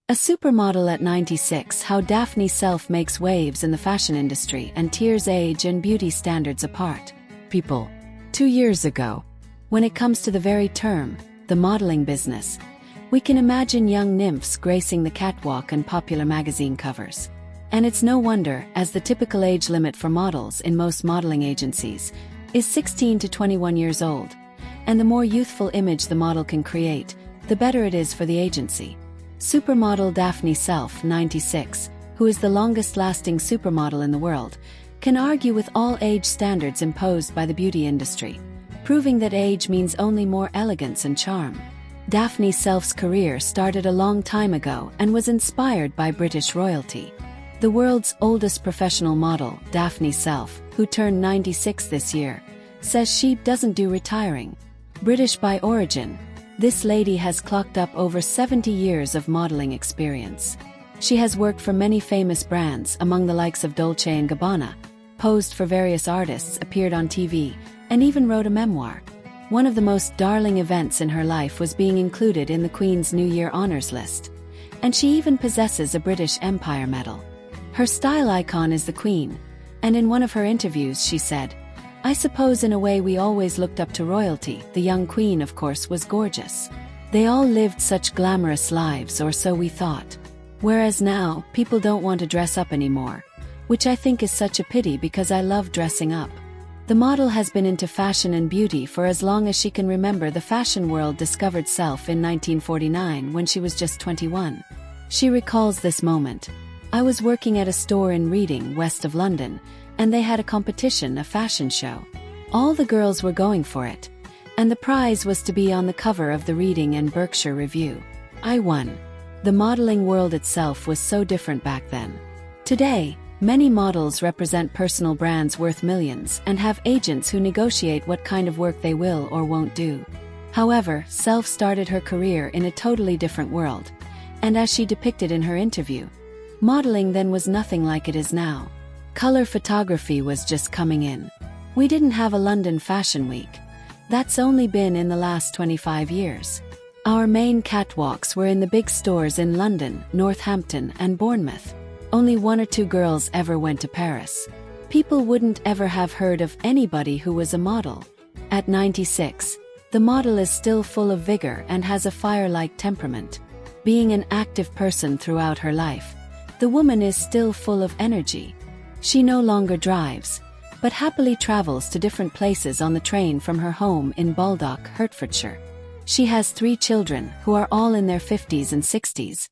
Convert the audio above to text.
A supermodel at 96, how Daphne Selfe makes waves in the fashion industry and tears age and beauty standards apart. People. 2 years ago. When it comes to the very term, the modeling business, we can imagine young nymphs gracing the catwalk and popular magazine covers. And it's no wonder, as the typical age limit for models in most modeling agencies is 16 to 21 years old. And the more youthful image the model can create, the better it is for the agency. Supermodel Daphne Selfe, 96, who is the longest-lasting supermodel in the world, can argue with all age standards imposed by the beauty industry, proving that age means only more elegance and charm. Daphne Selfe's career started a long time ago and was inspired by British royalty. The world's oldest professional model, Daphne Selfe, who turned 96 this year, says she doesn't do retiring. British by origin, this lady has clocked up over 70 years of modeling experience. She has worked for many famous brands, among the likes of Dolce & Gabbana, posed for various artists, appeared on TV, and even wrote a memoir. One of the most darling events in her life was being included in the Queen's New Year Honours list. And she even possesses a British Empire medal. Her style icon is the Queen, and in one of her interviews she said, "I suppose in a way we always looked up to royalty. The young Queen, of course, was gorgeous. They all lived such glamorous lives, or so we thought. Whereas now, people don't want to dress up anymore, which I think is such a pity because I love dressing up." The model has been into fashion and beauty for as long as she can remember. The fashion world discovered Selfe in 1949 when she was just 21. She recalls this moment. "I was working at a store in Reading, west of London, and they had a competition, a fashion show. All the girls were going for it, and the prize was to be on the cover of the Reading and Berkshire Review. I won." The modeling world itself was so different back then. Today, many models represent personal brands worth millions and have agents who negotiate what kind of work they will or won't do. However, Selfe started her career in a totally different world, and as she depicted in her interview, modeling then was nothing like it is now. Color photography was just coming in. We didn't have a London Fashion Week. That's only been in the last 25 years. Our main catwalks were in the big stores in London, Northampton, and Bournemouth. Only 1 or 2 girls ever went to Paris. People wouldn't ever have heard of anybody who was a model. At 96, the model is still full of vigor and has a fire-like temperament. Being an active person throughout her life, the woman is still full of energy. She no longer drives, but happily travels to different places on the train from her home in Baldock, Hertfordshire. She has 3 children who are all in their 50s and 60s.